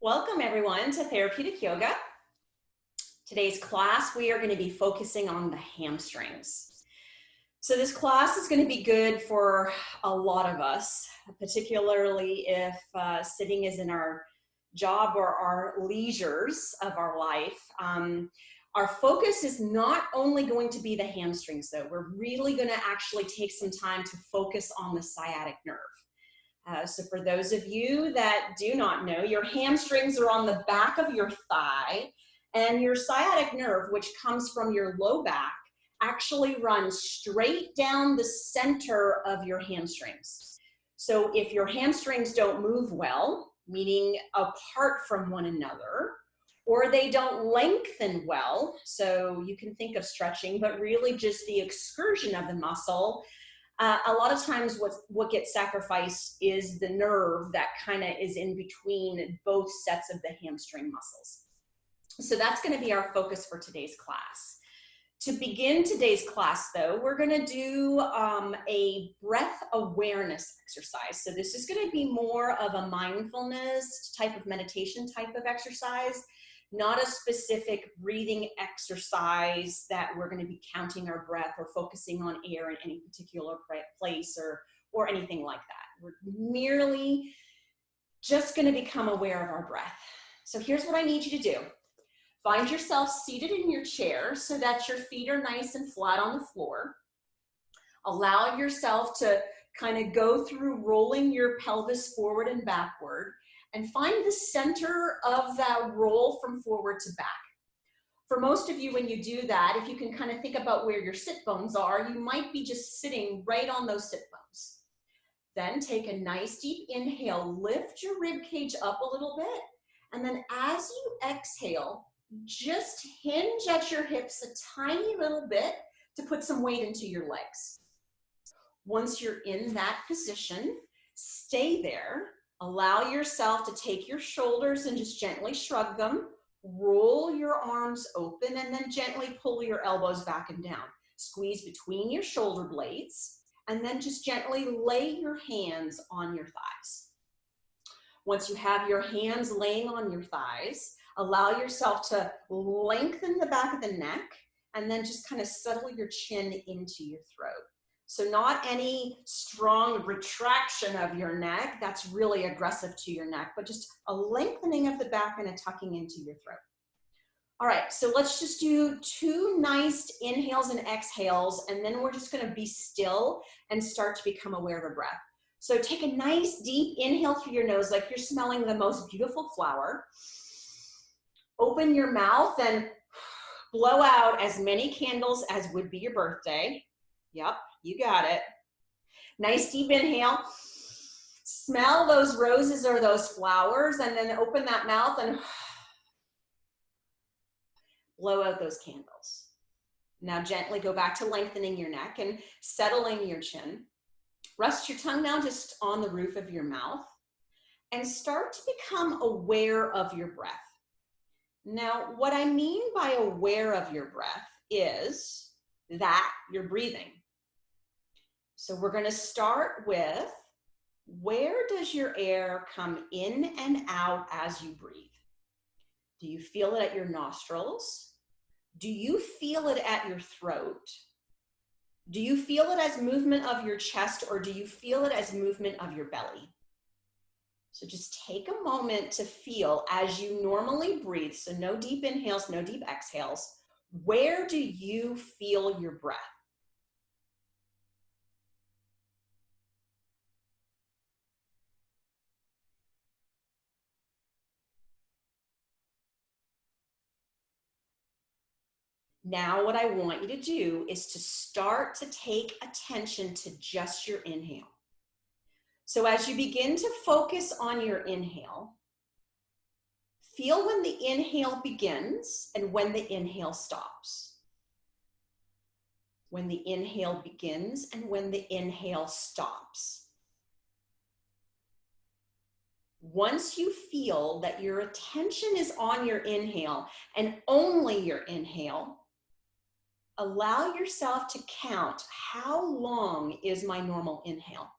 Welcome everyone to Therapeutic Yoga. Today's class, we are going to be focusing on the hamstrings. So this class is going to be good for a lot of us, particularly if sitting is in our job or our leisures of our life. Our focus is not only going to be the hamstrings though, we're really going to actually take some time to focus on the sciatic nerve. So for those of you that do not know, your hamstrings are on the back of your thigh, and your sciatic nerve, which comes from your low back, actually runs straight down the center of your hamstrings. So if your hamstrings don't move well, meaning apart from one another, or they don't lengthen well, so you can think of stretching, but really just the excursion of the muscle, a lot of times what gets sacrificed is the nerve that kind of is in between both sets of the hamstring muscles. So that's going to be our focus for today's class. To begin today's class though, we're going to do a breath awareness exercise. So this is going to be more of a mindfulness type of meditation type of exercise, not a specific breathing exercise that we're going to be counting our breath or focusing on air in any particular place or anything like that. We're merely just going to become aware of our breath. So here's what I need you to do. Find yourself seated in your chair so that your feet are nice and flat on the floor. Allow yourself to kind of go through rolling your pelvis forward and backward, and find the center of that roll from forward to back. For most of you, when you do that, if you can kind of think about where your sit bones are, you might be just sitting right on those sit bones. Then take a nice deep inhale, lift your rib cage up a little bit, and then as you exhale, just hinge at your hips a tiny little bit to put some weight into your legs. Once you're in that position, stay there. Allow yourself to take your shoulders and just gently shrug them. Roll your arms open and then gently pull your elbows back and down. Squeeze between your shoulder blades and then just gently lay your hands on your thighs. Once you have your hands laying on your thighs, allow yourself to lengthen the back of the neck and then just kind of settle your chin into your throat. So not any strong retraction of your neck, that's really aggressive to your neck, but just a lengthening of the back and a tucking into your throat. All right, so let's just do 2 nice inhales and exhales, and then we're just gonna be still and start to become aware of our breath. So take a nice deep inhale through your nose like you're smelling the most beautiful flower. Open your mouth and blow out as many candles as would be your birthday. Yep, you got it. Nice deep inhale. Smell those roses or those flowers and then open that mouth and blow out those candles. Now gently go back to lengthening your neck and settling your chin. Rest your tongue now just on the roof of your mouth and start to become aware of your breath. Now, what I mean by aware of your breath is that you're breathing. So we're going to start with, where does your air come in and out as you breathe? Do you feel it at your nostrils? Do you feel it at your throat? Do you feel it as movement of your chest, or do you feel it as movement of your belly? So just take a moment to feel as you normally breathe, so no deep inhales, no deep exhales. Where do you feel your breath? Now what I want you to do is to start to take attention to just your inhale. So as you begin to focus on your inhale, feel when the inhale begins and when the inhale stops. When the inhale begins and when the inhale stops. Once you feel that your attention is on your inhale and only your inhale, allow yourself to count, how long is my normal inhale?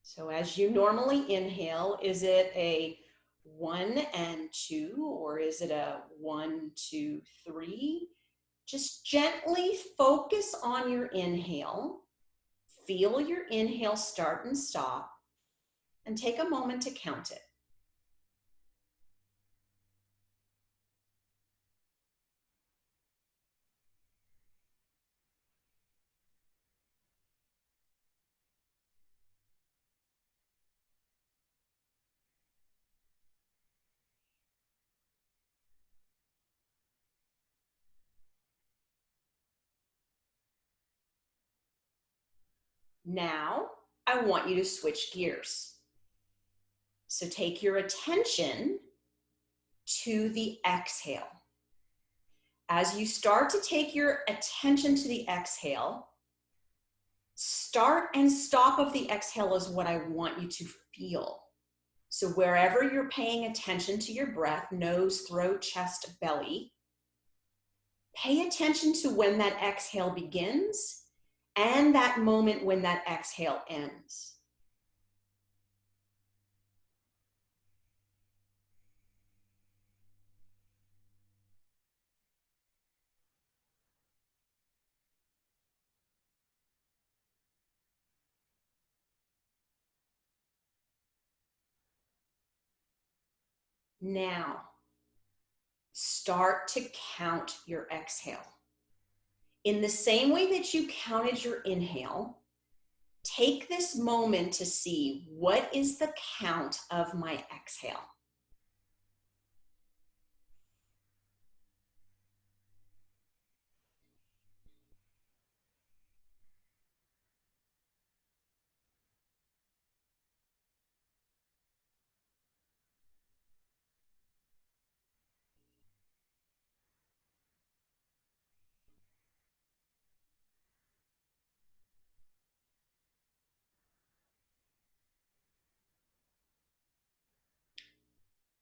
So as you normally inhale, is it a 1 and 2, or is it a 1, 2, 3? Just gently focus on your inhale. Feel your inhale start and stop, and take a moment to count it. Now, I want you to switch gears. So take your attention to the exhale. As you start to take your attention to the exhale, start and stop of the exhale is what I want you to feel. So wherever you're paying attention to your breath, nose, throat, chest, belly, pay attention to when that exhale begins and that moment when that exhale ends. Now, start to count your exhale. In the same way that you counted your inhale, take this moment to see what is the count of my exhale.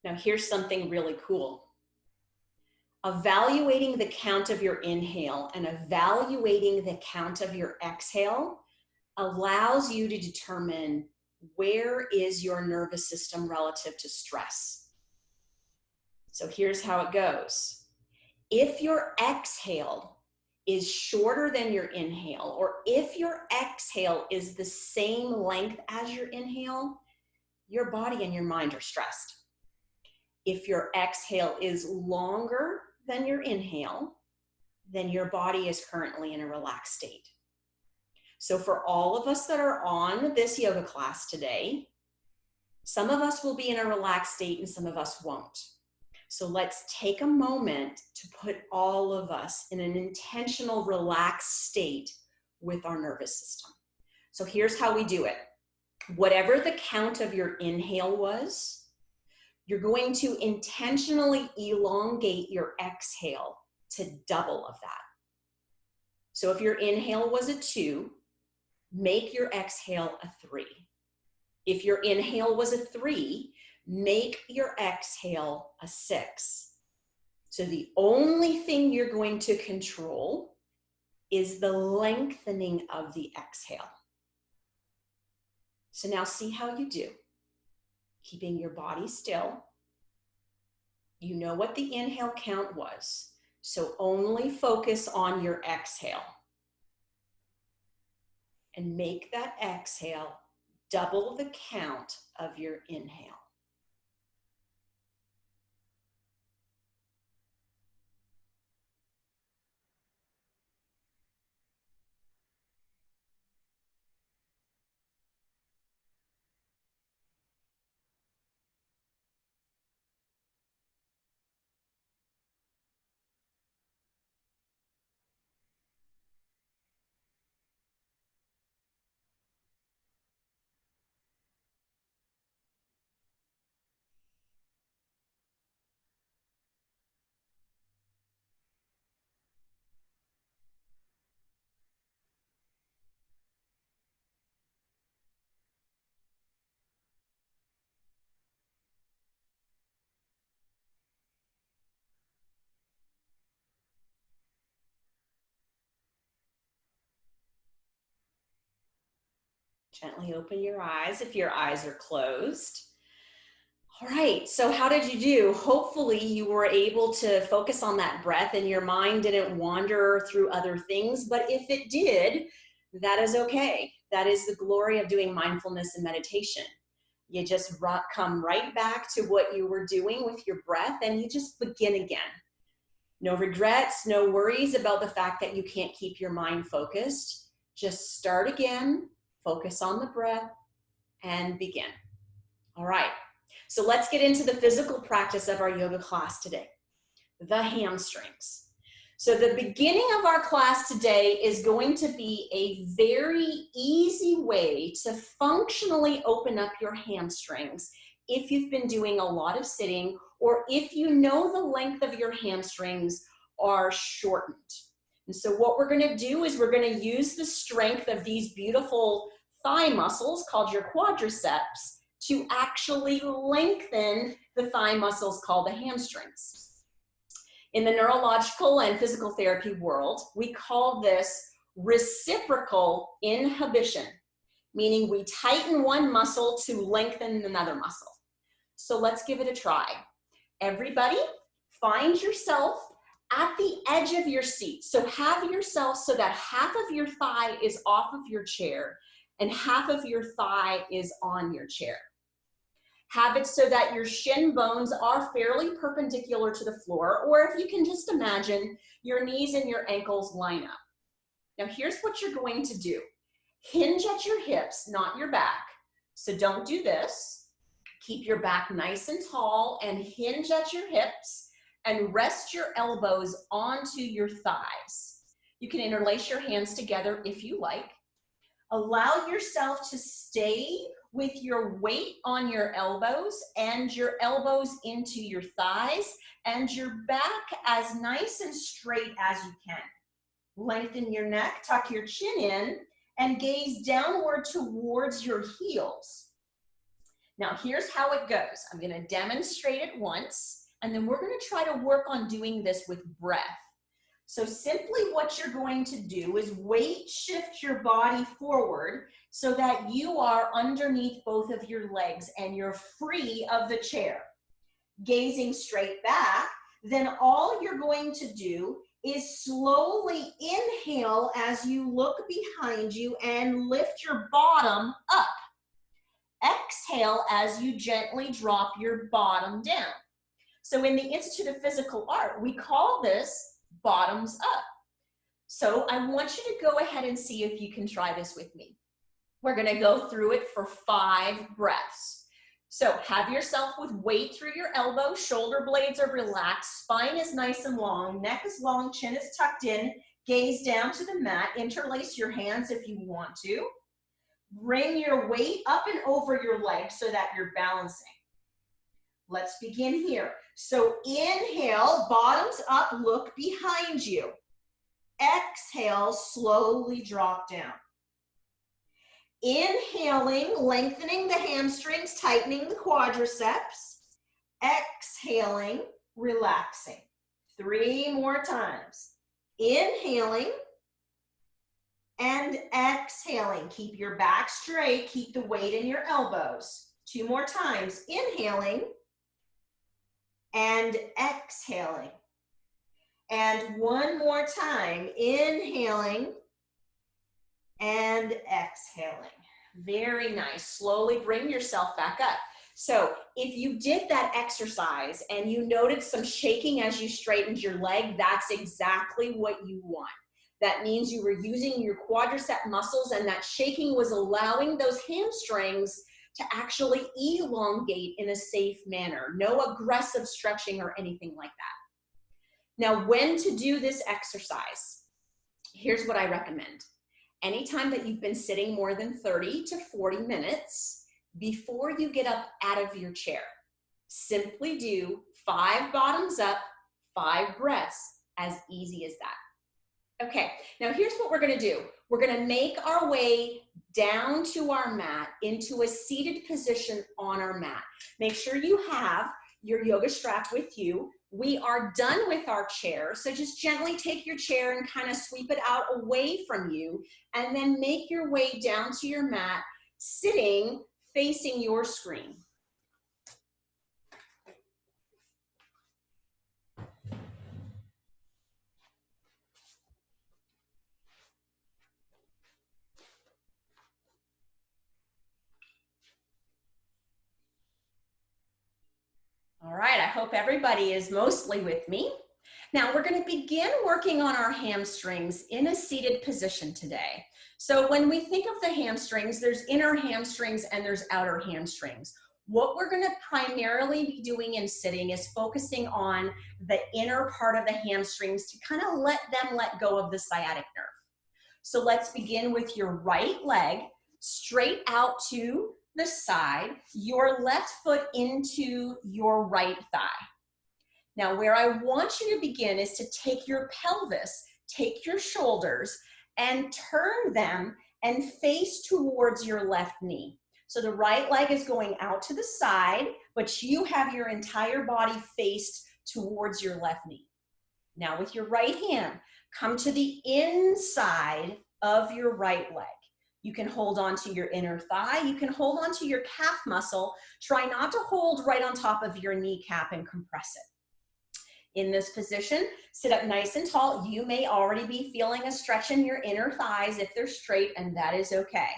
Now, here's something really cool. Evaluating the count of your inhale and evaluating the count of your exhale allows you to determine where is your nervous system relative to stress. So here's how it goes. If your exhale is shorter than your inhale, or if your exhale is the same length as your inhale, your body and your mind are stressed. If your exhale is longer than your inhale, then your body is currently in a relaxed state. So for all of us that are on this yoga class today, some of us will be in a relaxed state and some of us won't. So let's take a moment to put all of us in an intentional, relaxed state with our nervous system. So here's how we do it. Whatever the count of your inhale was, you're going to intentionally elongate your exhale to double of that. So if your inhale was a 2, make your exhale a 3. If your inhale was a 3, make your exhale a 6. So the only thing you're going to control is the lengthening of the exhale. So now see how you do. Keeping your body still. You know what the inhale count was, so only focus on your exhale. And make that exhale double the count of your inhale. Gently open your eyes if your eyes are closed. All right, so how did you do? Hopefully you were able to focus on that breath and your mind didn't wander through other things, but if it did, that is okay. That is the glory of doing mindfulness and meditation. You just come right back to what you were doing with your breath and you just begin again. No regrets, no worries about the fact that you can't keep your mind focused. Just start again, focus on the breath, and begin. All right, so let's get into the physical practice of our yoga class today, the hamstrings. So the beginning of our class today is going to be a very easy way to functionally open up your hamstrings if you've been doing a lot of sitting or if you know the length of your hamstrings are shortened. And so what we're going to do is we're going to use the strength of these beautiful thigh muscles called your quadriceps to actually lengthen the thigh muscles called the hamstrings. In the neurological and physical therapy world, we call this reciprocal inhibition, meaning we tighten one muscle to lengthen another muscle. So let's give it a try. Everybody, find yourself at the edge of your seat. So have yourself so that half of your thigh is off of your chair and half of your thigh is on your chair. Have it so that your shin bones are fairly perpendicular to the floor, or if you can just imagine, your knees and your ankles line up. Now here's what you're going to do. Hinge at your hips, not your back. So don't do this. Keep your back nice and tall and hinge at your hips and rest your elbows onto your thighs. You can interlace your hands together if you like. Allow yourself to stay with your weight on your elbows and your elbows into your thighs and your back as nice and straight as you can. Lengthen your neck, tuck your chin in, and gaze downward towards your heels. Now here's how it goes. I'm going to demonstrate it once, and then we're going to try to work on doing this with breath. So simply what you're going to do is weight shift your body forward so that you are underneath both of your legs and you're free of the chair. Gazing straight back, then all you're going to do is slowly inhale as you look behind you and lift your bottom up. Exhale as you gently drop your bottom down. So in the Institute of Physical Art, we call this bottoms up. So I want you to go ahead and see if you can try this with me. We're going to go through it for 5 breaths. So have yourself with weight through your elbows, shoulder blades are relaxed, spine is nice and long, neck is long, chin is tucked in, gaze down to the mat, interlace your hands if you want to. Bring your weight up and over your legs so that you're balancing. Let's begin here. So inhale, bottoms up, look behind you. Exhale, slowly drop down. Inhaling, lengthening the hamstrings, tightening the quadriceps. Exhaling, relaxing. 3 more times. Inhaling and exhaling. Keep your back straight, keep the weight in your elbows. 2 more times. Inhaling and exhaling. And 1 more time, inhaling and exhaling. Very nice. Slowly bring yourself back up. So if you did that exercise and you noted some shaking as you straightened your leg, that's exactly what you want. That means you were using your quadricep muscles and that shaking was allowing those hamstrings to actually elongate in a safe manner. No aggressive stretching or anything like that. Now, when to do this exercise? Here's what I recommend. Anytime that you've been sitting more than 30 to 40 minutes before you get up out of your chair, simply do 5 bottoms up, 5 breaths, as easy as that. Okay, now here's what we're gonna do. We're gonna make our way down to our mat into a seated position on our mat. Make sure you have your yoga strap with you. We are done with our chair, so just gently take your chair and kind of sweep it out away from you, and then make your way down to your mat, sitting facing your screen. All right, I hope everybody is mostly with me. Now we're going to begin working on our hamstrings in a seated position today. So when we think of the hamstrings, there's inner hamstrings and there's outer hamstrings. What we're going to primarily be doing in sitting is focusing on the inner part of the hamstrings to kind of let them let go of the sciatic nerve. So let's begin with your right leg straight out to the side, your left foot into your right thigh. Now, where I want you to begin is to take your pelvis, take your shoulders, and turn them and face towards your left knee. So the right leg is going out to the side, but you have your entire body faced towards your left knee. Now, with your right hand, come to the inside of your right leg. You can hold on to your inner thigh. You can hold on to your calf muscle. Try not to hold right on top of your kneecap and compress it. In this position, sit up nice and tall. You may already be feeling a stretch in your inner thighs if they're straight, and that is okay.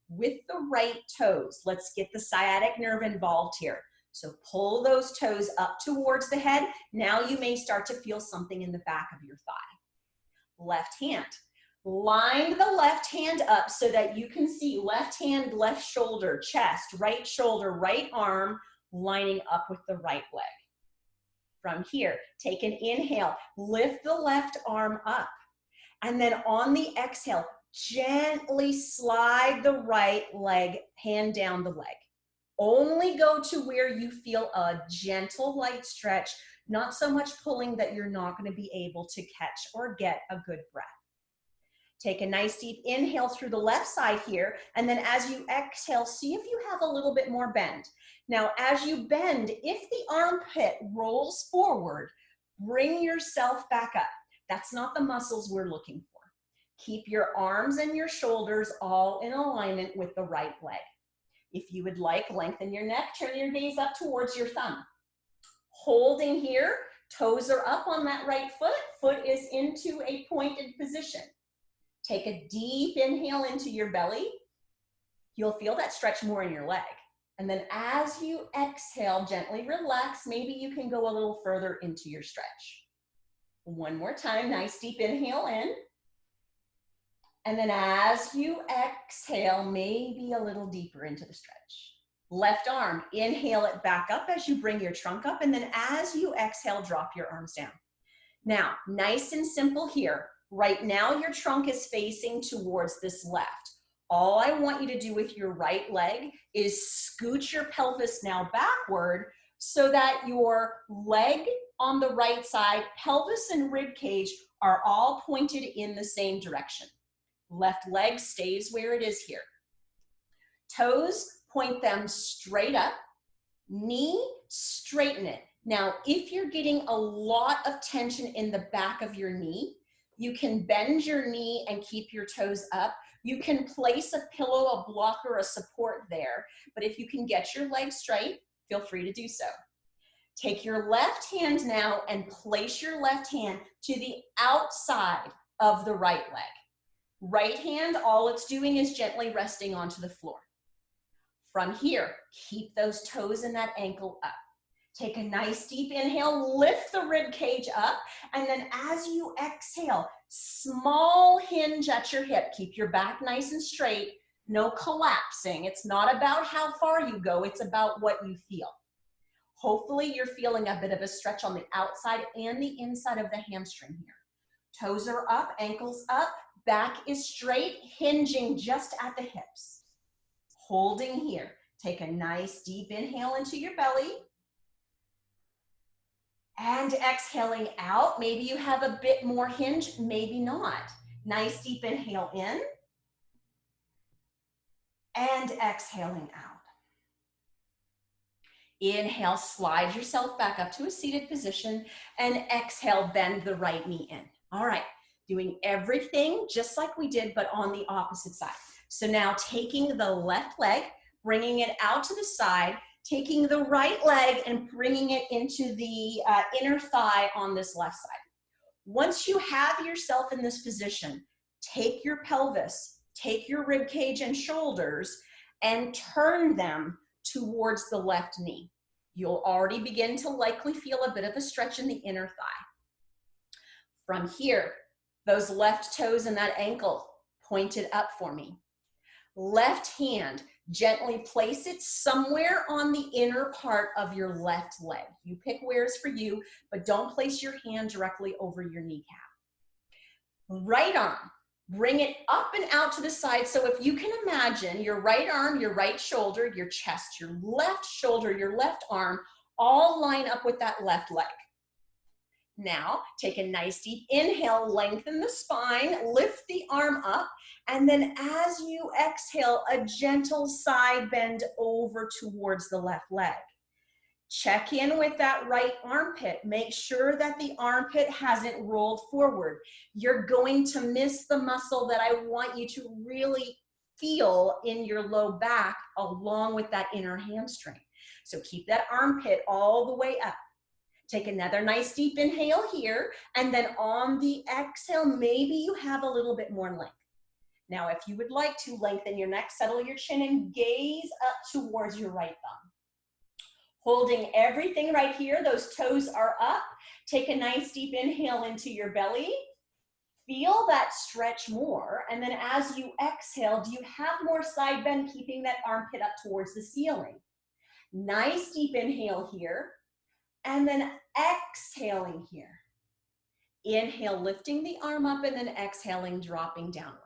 With the right toes, let's get the sciatic nerve involved here. So pull those toes up towards the head. Now you may start to feel something in the back of your thigh. Left hand. Line the left hand up so that you can see left hand, left shoulder, chest, shoulder, right arm lining up with the right leg. From here, take an inhale, lift the left arm up, and then on the exhale, gently slide the right leg, hand down the leg. Only go to where you feel a gentle light stretch, not so much pulling that you're not going to be able to catch or get a good breath. Take a nice deep inhale through the left side here, and then as you exhale, see if you have a little bit more bend. Now, as you bend, if the armpit rolls forward, bring yourself back up. That's not the muscles we're looking for. Keep your arms and your shoulders all in alignment with the right leg. If you would like, lengthen your neck, turn your gaze up towards your thumb. Holding here, toes are up on that right foot, foot is into a pointed position. Take a deep inhale into your belly. You'll feel that stretch more in your leg. And then as you exhale, gently relax. Maybe you can go a little further into your stretch. One more time, nice deep inhale in. And then as you exhale, maybe a little deeper into the stretch. Left arm, inhale it back up as you bring your trunk up. And then as you exhale, drop your arms down. Now, nice and simple here. Right now, your trunk is facing towards this left. All I want you to do with your right leg is scoot your pelvis now backward so that your leg on the right side, pelvis and rib cage are all pointed in the same direction. Left leg stays where it is here. Toes, point them straight up. Knee, straighten it. Now, if you're getting a lot of tension in the back of your knee, you can bend your knee and keep your toes up. You can place a pillow, a blocker, a support there. But if you can get your legs straight, feel free to do so. Take your left hand now and place your left hand to the outside of the right leg. Right hand, all it's doing is gently resting onto the floor. From here, keep those toes and that ankle up. Take a nice deep inhale, lift the rib cage up, and then as you exhale, small hinge at your hip. Keep your back nice and straight, no collapsing. It's not about how far you go, it's about what you feel. Hopefully you're feeling a bit of a stretch on the outside and the inside of the hamstring here. Toes are up, ankles up, back is straight, hinging just at the hips. Holding here. Take a nice deep inhale into your belly. And exhaling out, maybe you have a bit more hinge, maybe not. Nice deep inhale in. And exhaling out. Inhale, slide yourself back up to a seated position, and exhale, bend the right knee in. All right, doing everything just like we did, but on the opposite side. So now taking the left leg, bringing it out to the side, taking the right leg and bringing it into the inner thigh on this left side. Once you have yourself in this position, take your pelvis, take your rib cage and shoulders, and turn them towards the left knee. You'll already begin to likely feel a bit of a stretch in the inner thigh. From here, those left toes and that ankle pointed up for me. Left hand, gently place it somewhere on the inner part of your left leg. You pick where's for you, but don't place your hand directly over your kneecap. Right arm, bring it up and out to the side. So if you can imagine your right arm, your right shoulder, your chest, your left shoulder, your left arm, all line up with that left leg. Now, take a nice deep inhale, lengthen the spine, lift the arm up, and then as you exhale, a gentle side bend over towards the left leg. Check in with that right armpit. Make sure that the armpit hasn't rolled forward. You're going to miss the muscle that I want you to really feel in your low back along with that inner hamstring. So keep that armpit all the way up. Take another nice deep inhale here, and then on the exhale, maybe you have a little bit more length. Now, if you would like to lengthen your neck, settle your chin, and gaze up towards your right thumb. Holding everything right here, those toes are up. Take a nice deep inhale into your belly. Feel that stretch more, and then as you exhale, do you have more side bend, keeping that armpit up towards the ceiling? Nice deep inhale here. And then exhaling here. Inhale, lifting the arm up, and then exhaling, dropping downward.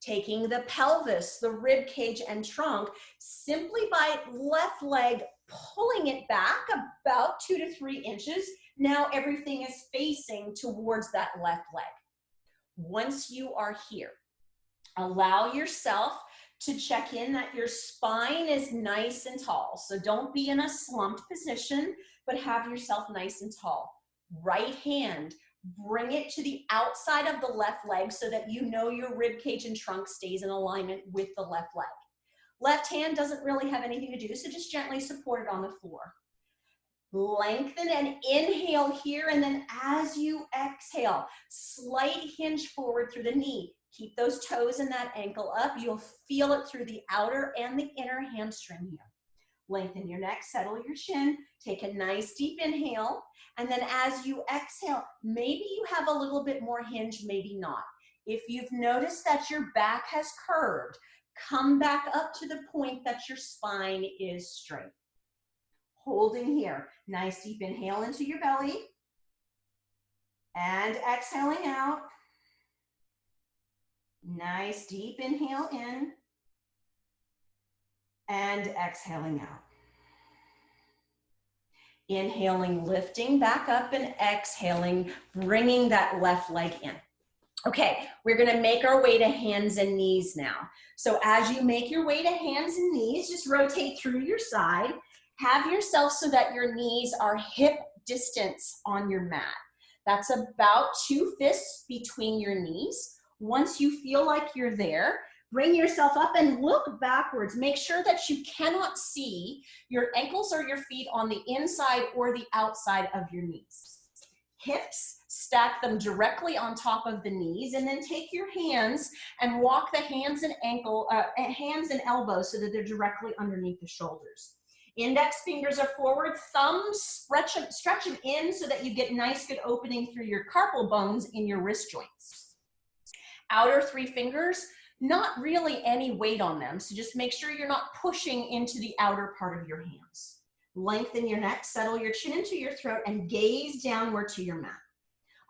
Taking the pelvis, the rib cage, and trunk, simply by left leg, pulling it back about 2 to 3 inches. Now everything is facing towards that left leg. Once you are here, allow yourself to check in that your spine is nice and tall. So don't be in a slumped position, but have yourself nice and tall. Right hand, bring it to the outside of the left leg so that you know your rib cage and trunk stays in alignment with the left leg. Left hand doesn't really have anything to do, so just gently support it on the floor. Lengthen and inhale here, and then as you exhale, slight hinge forward through the knee. Keep those toes and that ankle up. You'll feel it through the outer and the inner hamstring here. Lengthen your neck, settle your chin, take a nice deep inhale, and then as you exhale, maybe you have a little bit more hinge, maybe not. If you've noticed that your back has curved, come back up to the point that your spine is straight. Holding here, nice deep inhale into your belly, and exhaling out. Nice deep inhale in, and exhaling out. Inhaling, lifting back up, and exhaling, bringing that left leg in. Okay, we're gonna make our way to hands and knees now. So as you make your way to hands and knees, just rotate through your side. Have yourself so that your knees are hip distance on your mat. That's about 2 fists between your knees. Once you feel like you're there, bring yourself up and look backwards. Make sure that you cannot see your ankles or your feet on the inside or the outside of your knees. Hips, stack them directly on top of the knees, and then take your hands and walk the hands and elbows so that they're directly underneath the shoulders. Index fingers are forward, thumbs stretch them in so that you get nice good opening through your carpal bones in your wrist joints. Outer 3 fingers, not really any weight on them, so just make sure you're not pushing into the outer part of your hands. Lengthen your neck, settle your chin into your throat, and gaze downward to your mat.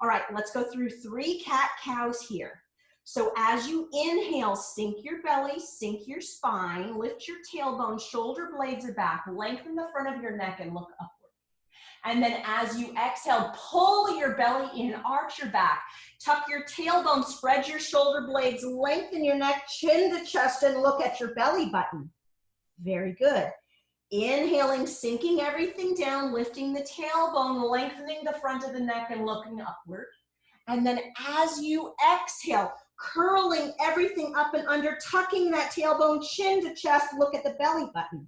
All right, let's go through 3 cat-cows here. So as you inhale, sink your belly, sink your spine, lift your tailbone, shoulder blades are back, lengthen the front of your neck and look upward. And then as you exhale, pull your belly in, arch your back, tuck your tailbone, spread your shoulder blades, lengthen your neck, chin to chest, and look at your belly button. Very good. Inhaling, sinking everything down, lifting the tailbone, lengthening the front of the neck and looking upward. And then as you exhale, curling everything up and under, tucking that tailbone, chin to chest, look at the belly button.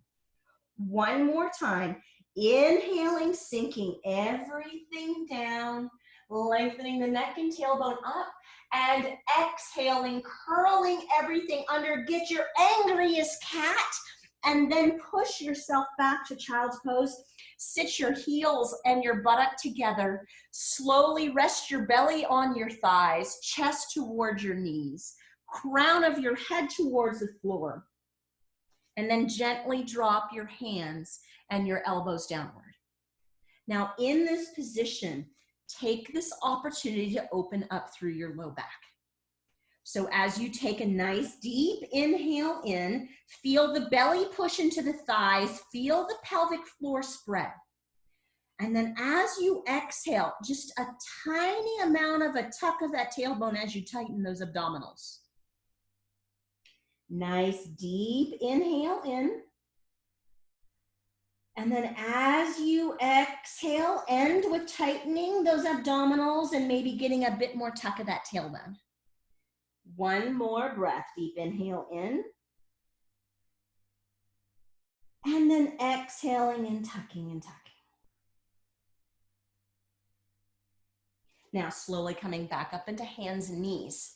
One more time. Inhaling, sinking everything down, lengthening the neck and tailbone up, and exhaling, curling everything under. Get your angriest cat, and then push yourself back to child's pose. Sit your heels and your buttock together. Slowly rest your belly on your thighs, chest towards your knees, crown of your head towards the floor. And then gently drop your hands and your elbows downward. Now in this position, take this opportunity to open up through your low back. So as you take a nice deep inhale in, feel the belly push into the thighs, feel the pelvic floor spread. And then as you exhale, just a tiny amount of a tuck of that tailbone as you tighten those abdominals. Nice deep inhale in. And then as you exhale, end with tightening those abdominals and maybe getting a bit more tuck of that tailbone. One more breath, deep inhale in. And then exhaling and tucking and tucking. Now slowly coming back up into hands and knees.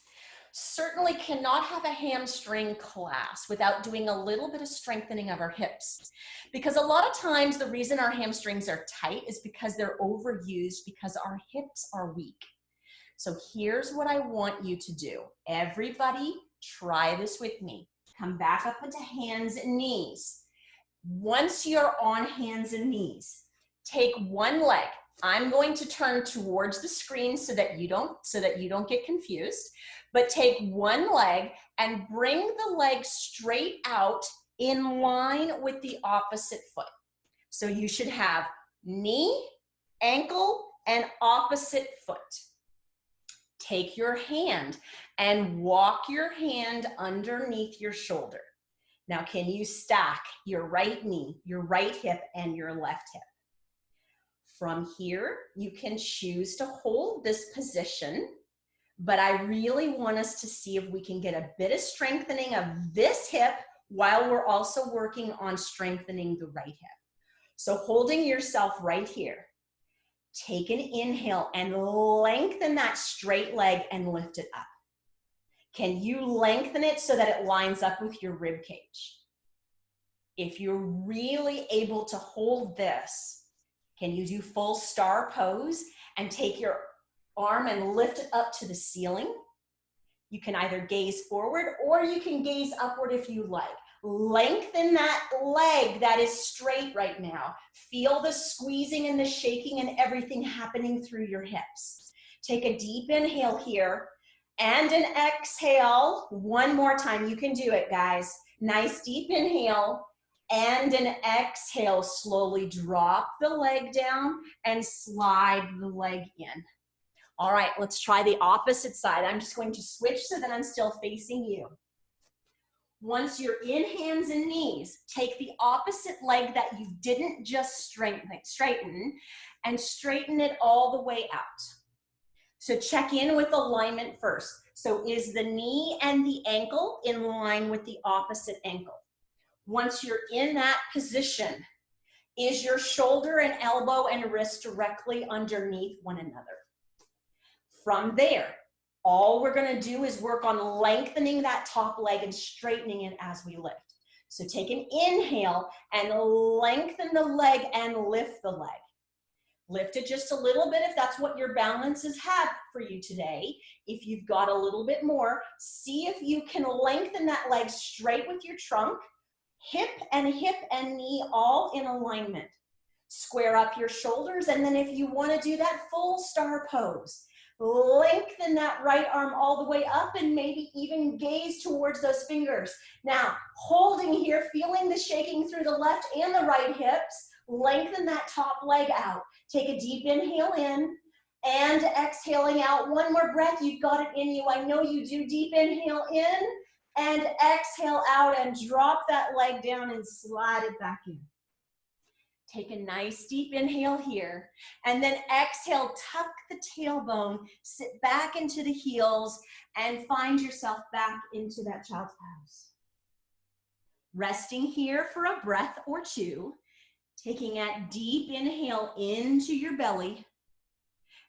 Certainly cannot have a hamstring class without doing a little bit of strengthening of our hips. Because a lot of times the reason our hamstrings are tight is because they're overused because our hips are weak. So here's what I want you to do. Everybody try this with me. Come back up into hands and knees. Once you're on hands and knees, take one leg. I'm going to turn towards the screen so that you don't get confused. But take one leg and bring the leg straight out in line with the opposite foot. So you should have knee, ankle, and opposite foot. Take your hand and walk your hand underneath your shoulder. Now, can you stack your right knee, your right hip, and your left hip? From here, you can choose to hold this position, but I really want us to see if we can get a bit of strengthening of this hip while we're also working on strengthening the right hip. So holding yourself right here, take an inhale and lengthen that straight leg and lift it up. Can you lengthen it so that it lines up with your rib cage? If you're really able to hold this, can you do full star pose and take your arm and lift it up to the ceiling? You can either gaze forward or you can gaze upward if you like. Lengthen that leg that is straight right now. Feel the squeezing and the shaking and everything happening through your hips. Take a deep inhale here and an exhale. One more time. You can do it, guys. Nice deep inhale. And an exhale, slowly drop the leg down and slide the leg in. All right, let's try the opposite side. I'm just going to switch so that I'm still facing you. Once you're in hands and knees, take the opposite leg that you didn't just straighten and straighten it all the way out. So check in with alignment first. So is the knee and the ankle in line with the opposite ankle? Once you're in that position, is your shoulder and elbow and wrist directly underneath one another? From there, all we're going to do is work on lengthening that top leg and straightening it as we lift. So take an inhale and lengthen the leg and lift the leg. Lift it just a little bit if that's what your balance has had for you today. If you've got a little bit more, see if you can lengthen that leg straight with your trunk. Hip and knee all in alignment. Square up your shoulders, and then if you want to do that full star pose, lengthen that right arm all the way up and maybe even gaze towards those fingers. Now, holding here, feeling the shaking through the left and the right hips, lengthen that top leg out. Take a deep inhale in and exhaling out. One more breath, you've got it in you. I know you do. Deep inhale in. And exhale out and drop that leg down and slide it back in. Take a nice deep inhale here, and then exhale, tuck the tailbone, sit back into the heels, and find yourself back into that child's pose. Resting here for a breath or two, taking a deep inhale into your belly,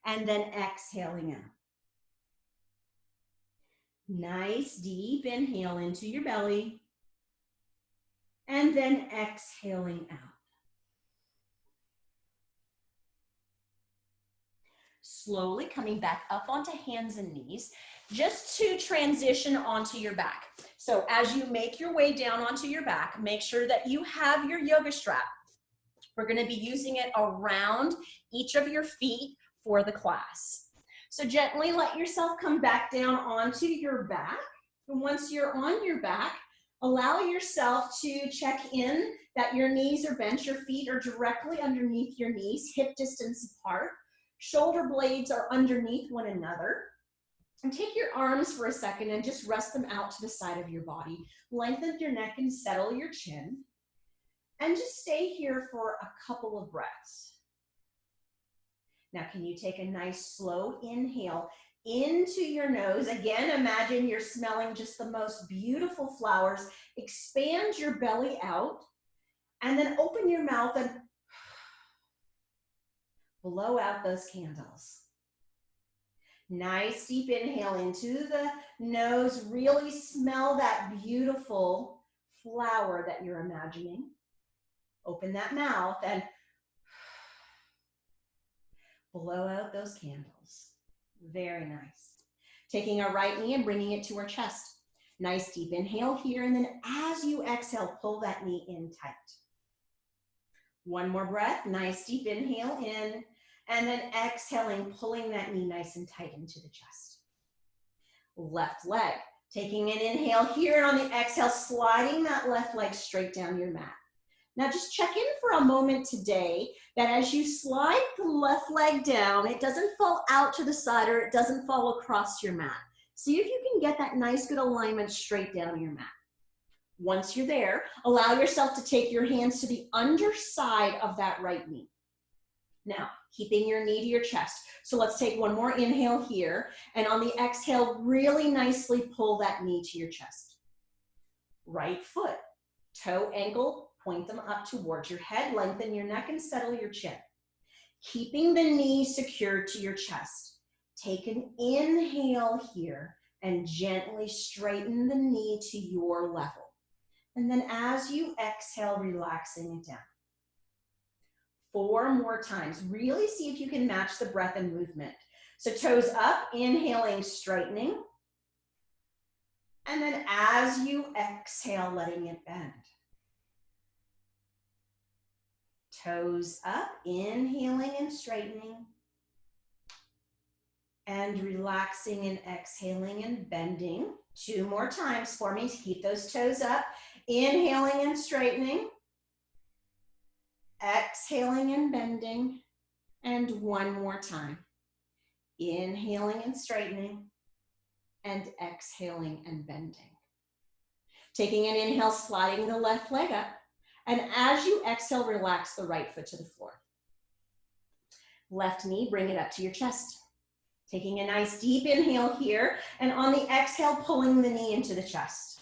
and then exhaling out. Nice deep inhale into your belly, and then exhaling out. Slowly coming back up onto hands and knees, just to transition onto your back. So as you make your way down onto your back, make sure that you have your yoga strap. We're going to be using it around each of your feet for the class. So gently let yourself come back down onto your back. And once you're on your back, allow yourself to check in that your knees are bent, your feet are directly underneath your knees, hip distance apart. Shoulder blades are underneath one another. And take your arms for a second and just rest them out to the side of your body. Lengthen your neck and settle your chin. And just stay here for a couple of breaths. Now, can you take a nice slow inhale into your nose? Again, imagine you're smelling just the most beautiful flowers. Expand your belly out. And then open your mouth and blow out those candles. Nice deep inhale into the nose. Really smell that beautiful flower that you're imagining. Open that mouth and blow out those candles. Very nice. Taking our right knee and bringing it to our chest. Nice deep inhale here, and then as you exhale, pull that knee in tight. One more breath. Nice deep inhale in. And then exhaling, pulling that knee nice and tight into the chest. Left leg, taking an inhale here, and on the exhale, sliding that left leg straight down your mat. Now just check in for a moment today that as you slide the left leg down, it doesn't fall out to the side or it doesn't fall across your mat. See if you can get that nice good alignment straight down your mat. Once you're there, allow yourself to take your hands to the underside of that right knee. Now, keeping your knee to your chest. So let's take one more inhale here. And on the exhale, really nicely pull that knee to your chest. Right foot, toe, ankle, point them up towards your head. Lengthen your neck and settle your chin. Keeping the knee secured to your chest. Take an inhale here and gently straighten the knee to your level. And then as you exhale, relaxing it down. 4 more times. Really see if you can match the breath and movement. So toes up, inhaling, straightening. And then as you exhale, letting it bend. Toes up, inhaling and straightening. And relaxing and exhaling and bending. 2 more times for me to keep those toes up. Inhaling and straightening. Exhaling and bending. And 1 more time. Inhaling and straightening. And exhaling and bending. Taking an inhale, sliding the left leg up. And as you exhale, relax the right foot to the floor. Left knee, bring it up to your chest. Taking a nice deep inhale here. And on the exhale, pulling the knee into the chest.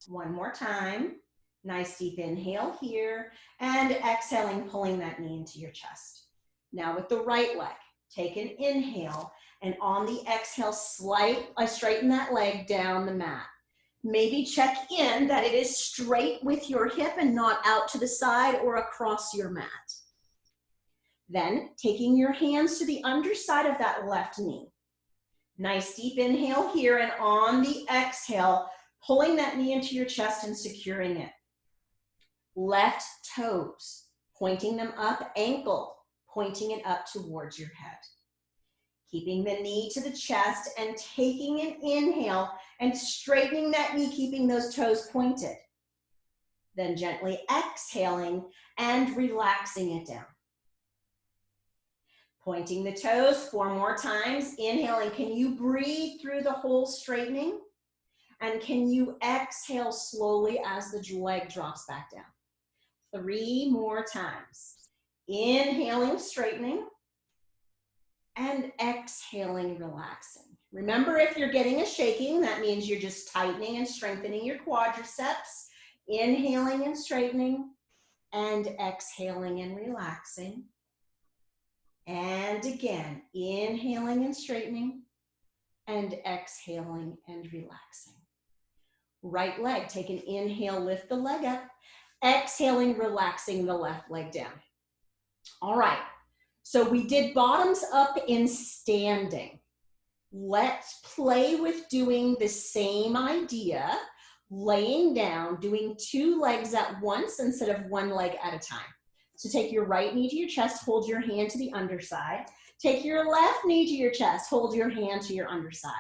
1 more time. Nice deep inhale here. And exhaling, pulling that knee into your chest. Now with the right leg, take an inhale. And on the exhale, straighten that leg down the mat. Maybe check in that it is straight with your hip and not out to the side or across your mat. Then taking your hands to the underside of that left knee. Nice deep inhale here, and on the exhale, pulling that knee into your chest and securing it. Left toes, pointing them up, ankle, pointing it up towards your head. Keeping the knee to the chest and taking an inhale and straightening that knee, keeping those toes pointed. Then gently exhaling and relaxing it down. Pointing the toes 4 more times. Inhaling. Can you breathe through the whole straightening? And can you exhale slowly as the leg drops back down? 3 more times. Inhaling, straightening, and exhaling, relaxing. Remember, if you're getting a shaking, that means you're just tightening and strengthening your quadriceps. Inhaling and straightening, and exhaling and relaxing. And again, inhaling and straightening, and exhaling and relaxing. Right leg, take an inhale, lift the leg up. Exhaling, relaxing the left leg down. All right, so we did bottoms up in standing. Let's play with doing the same idea, laying down, doing 2 legs at once instead of 1 leg at a time. So take your right knee to your chest, hold your hand to the underside. Take your left knee to your chest, hold your hand to your underside.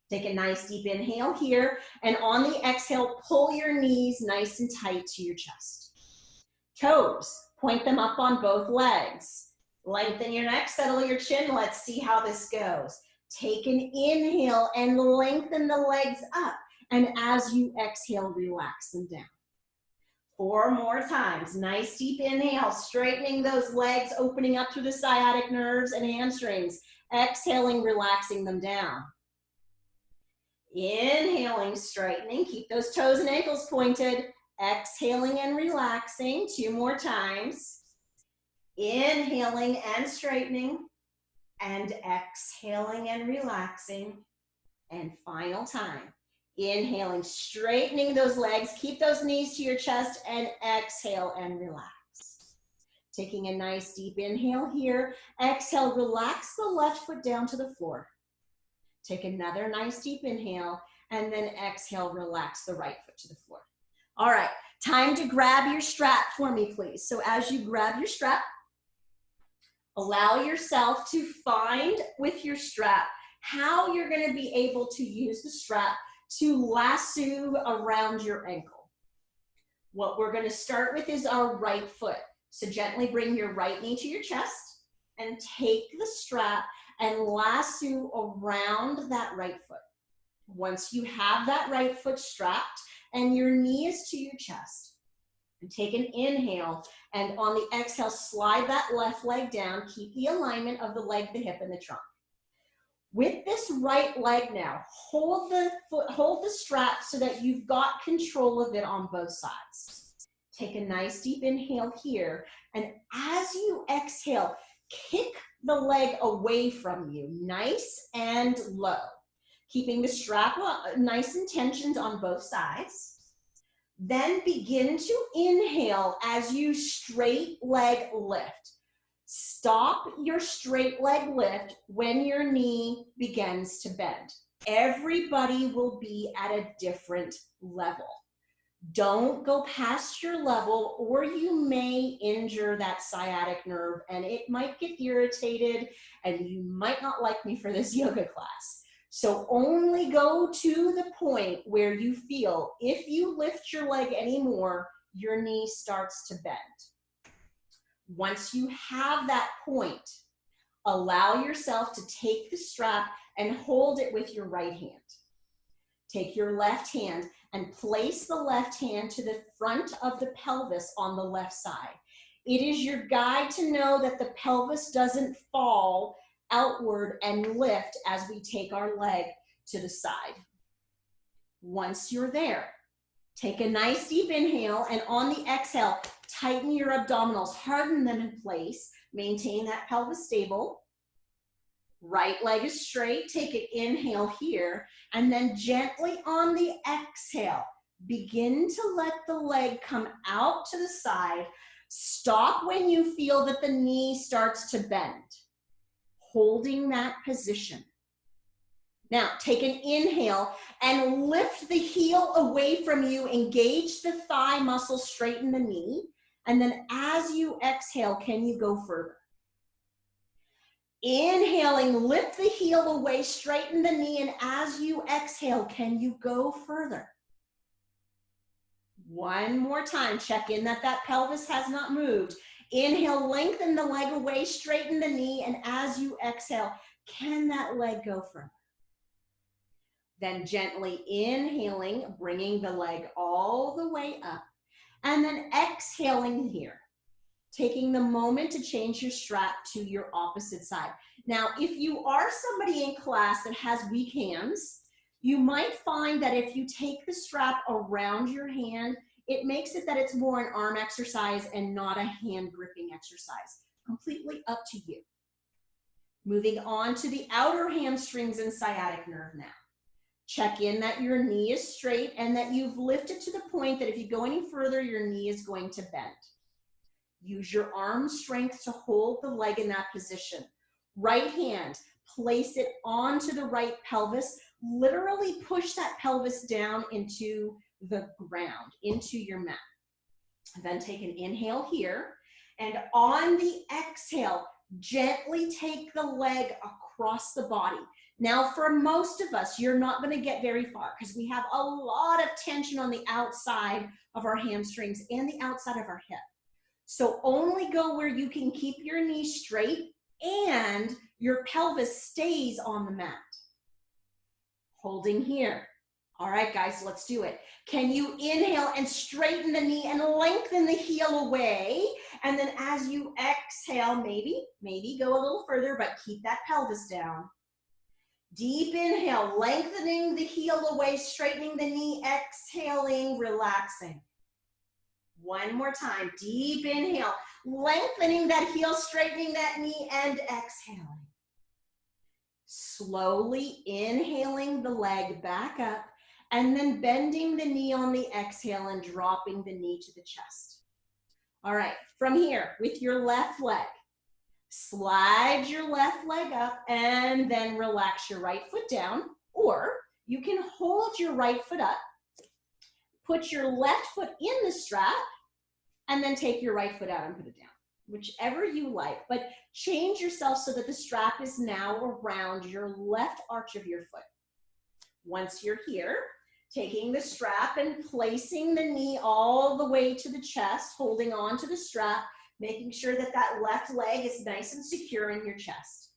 Take a nice deep inhale here, and on the exhale, pull your knees nice and tight to your chest. Toes, point them up on both legs. Lengthen your neck, settle your chin. Let's see how this goes. Take an inhale and lengthen the legs up. And as you exhale, relax them down. 4 more times. Nice deep inhale, straightening those legs, opening up through the sciatic nerves and hamstrings. Exhaling, relaxing them down. Inhaling, straightening. Keep those toes and ankles pointed. Exhaling and relaxing. 2 more times. Inhaling and straightening. And exhaling and relaxing. And final time. Inhaling, straightening those legs. Keep those knees to your chest and exhale and relax. Taking a nice deep inhale here. Exhale, relax the left foot down to the floor. Take another nice deep inhale and then exhale, relax the right foot to the floor. All right, time to grab your strap for me, please. So as you grab your strap, allow yourself to find with your strap how you're going to be able to use the strap to lasso around your ankle. What we're going to start with is our right foot. So gently bring your right knee to your chest and take the strap and lasso around that right foot. Once you have that right foot strapped and your knee is to your chest, and take an inhale, and on the exhale, slide that left leg down. Keep the alignment of the leg, the hip, and the trunk. With this right leg now, hold the strap so that you've got control of it on both sides. Take a nice deep inhale here, and as you exhale, kick the leg away from you, nice and low. Keeping the strap nice and tensioned on both sides. Then begin to inhale as you straight leg lift. Stop your straight leg lift when your knee begins to bend. Everybody will be at a different level. Don't go past your level or you may injure that sciatic nerve and it might get irritated and you might not like me for this yoga class. So only go to the point where you feel if you lift your leg anymore, your knee starts to bend. Once you have that point, allow yourself to take the strap and hold it with your right hand. Take your left hand and place the left hand to the front of the pelvis on the left side. It is your guide to know that the pelvis doesn't fall outward and lift as we take our leg to the side. Once you're there, take a nice deep inhale, and on the exhale, tighten your abdominals, harden them in place, maintain that pelvis stable. Right leg is straight, take an inhale here, and then gently on the exhale, begin to let the leg come out to the side. Stop when you feel that the knee starts to bend, holding that position. Now, take an inhale and lift the heel away from you, engage the thigh muscle, straighten the knee, and then as you exhale, can you go further? Inhaling, lift the heel away, straighten the knee, and as you exhale, can you go further? One more time, check in that that pelvis has not moved. Inhale, lengthen the leg away, straighten the knee, and as you exhale, can that leg go further? Then gently inhaling, bringing the leg all the way up. And then exhaling here, taking the moment to change your strap to your opposite side. Now, if you are somebody in class that has weak hands, you might find that if you take the strap around your hand, it makes it that it's more an arm exercise and not a hand gripping exercise. Completely up to you. Moving on to the outer hamstrings and sciatic nerve now. Check in that your knee is straight and that you've lifted to the point that if you go any further, your knee is going to bend. Use your arm strength to hold the leg in that position. Right hand, place it onto the right pelvis. Literally push that pelvis down into the ground, into your mat. Then take an inhale here, and on the exhale, gently take the leg across the body. Now, for most of us, you're not going to get very far because we have a lot of tension on the outside of our hamstrings and the outside of our hip. So only go where you can keep your knee straight and your pelvis stays on the mat. Holding here. All right, guys, let's do it. Can you inhale and straighten the knee and lengthen the heel away? And then as you exhale, maybe go a little further, but keep that pelvis down. Deep inhale, lengthening the heel away, straightening the knee, exhaling, relaxing. One more time, deep inhale, lengthening that heel, straightening that knee, and exhaling. Slowly inhaling the leg back up, and then bending the knee on the exhale and dropping the knee to the chest. All right, from here, with your left leg, slide your left leg up and then relax your right foot down, or you can hold your right foot up, put your left foot in the strap, and then take your right foot out and put it down, whichever you like, but change yourself so that the strap is now around your left arch of your foot. Once you're here, taking the strap and placing the knee all the way to the chest, holding on to the strap, making sure that that left leg is nice and secure in your chest.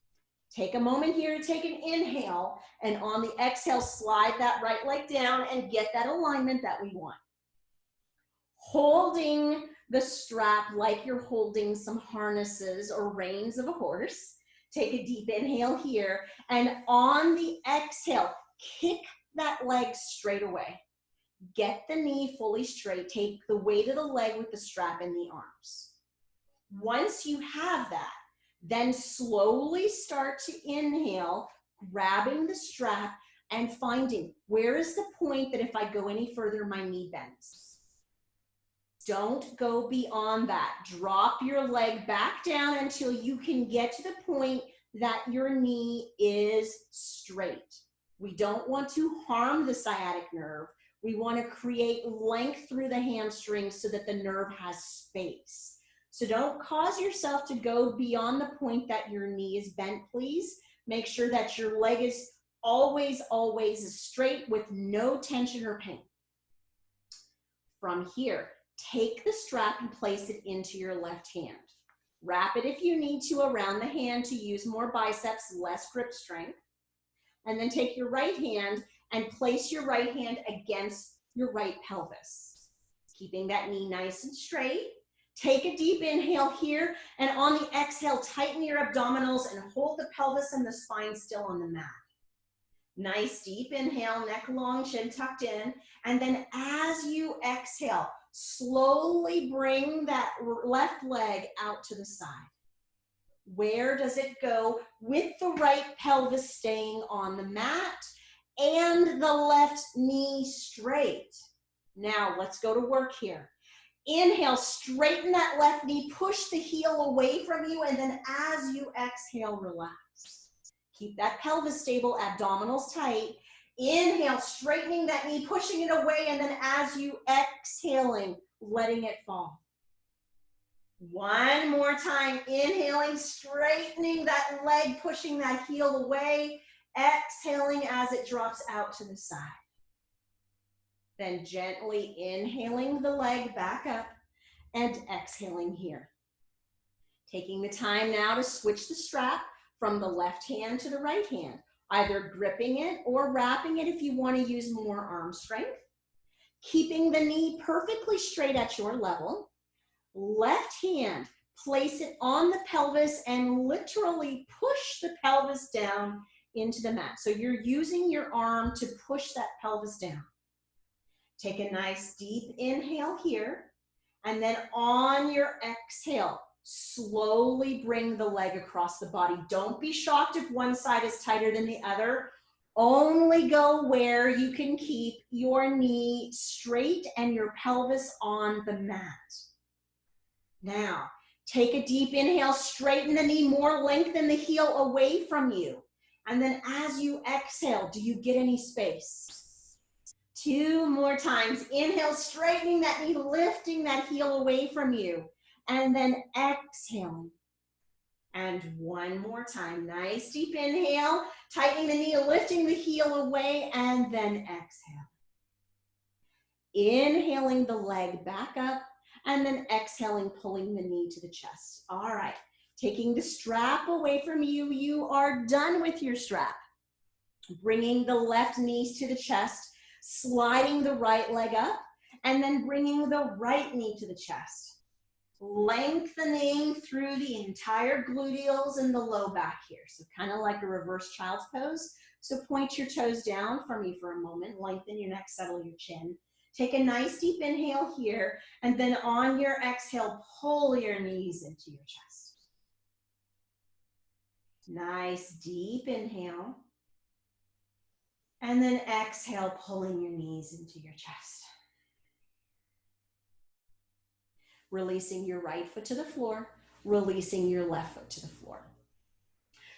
Take a moment here to take an inhale, and on the exhale, slide that right leg down and get that alignment that we want. Holding the strap like you're holding some harnesses or reins of a horse. Take a deep inhale here, and on the exhale, kick that leg straight away. Get the knee fully straight. Take the weight of the leg with the strap in the arms. Once you have that, then slowly start to inhale, grabbing the strap and finding where is the point that if I go any further, my knee bends. Don't go beyond that. Drop your leg back down until you can get to the point that your knee is straight. We don't want to harm the sciatic nerve. We want to create length through the hamstrings so that the nerve has space. So don't cause yourself to go beyond the point that your knee is bent, please. Make sure that your leg is always straight with no tension or pain. From here, take the strap and place it into your left hand. Wrap it if you need to around the hand to use more biceps, less grip strength. And then take your right hand and place your right hand against your right pelvis. Keeping that knee nice and straight. Take a deep inhale here, and on the exhale, tighten your abdominals and hold the pelvis and the spine still on the mat. Nice deep inhale, neck long, chin tucked in. And then as you exhale, slowly bring that left leg out to the side. Where does it go? With the right pelvis staying on the mat and the left knee straight. Now let's go to work here. Inhale, straighten that left knee, push the heel away from you, and then as you exhale, relax. Keep that pelvis stable, abdominals tight. Inhale, straightening that knee, pushing it away, and then as you exhaling, letting it fall. One more time, inhaling, straightening that leg, pushing that heel away, exhaling as it drops out to the side. Then gently inhaling the leg back up and exhaling here. Taking the time now to switch the strap from the left hand to the right hand, either gripping it or wrapping it if you want to use more arm strength. keeping the knee perfectly straight at your level. Left hand, place it on the pelvis and literally push the pelvis down into the mat. So you're using your arm to push that pelvis down. Take a nice deep inhale here, and then on your exhale, slowly bring the leg across the body. Don't be shocked if one side is tighter than the other. Only go where you can keep your knee straight and your pelvis on the mat. Now, take a deep inhale, straighten the knee more, lengthen the heel away from you. And then as you exhale, do you get any space? 2 more times. Inhale, straightening that knee, lifting that heel away from you. And then exhaling. And 1 more time. Nice deep inhale, tightening the knee, lifting the heel away, and then exhale. Inhaling the leg back up, and then exhaling, pulling the knee to the chest. All right, taking the strap away from you. You are done with your strap. Bringing the left knees to the chest, sliding the right leg up, and then bringing the right knee to the chest. Lengthening through the entire gluteals and the low back here. So kind of like a reverse child's pose. So point your toes down for me for a moment. Lengthen your neck, settle your chin. Take a nice deep inhale here, and then on your exhale, pull your knees into your chest. Nice deep inhale. And then exhale, pulling your knees into your chest. Releasing your right foot to the floor, releasing your left foot to the floor.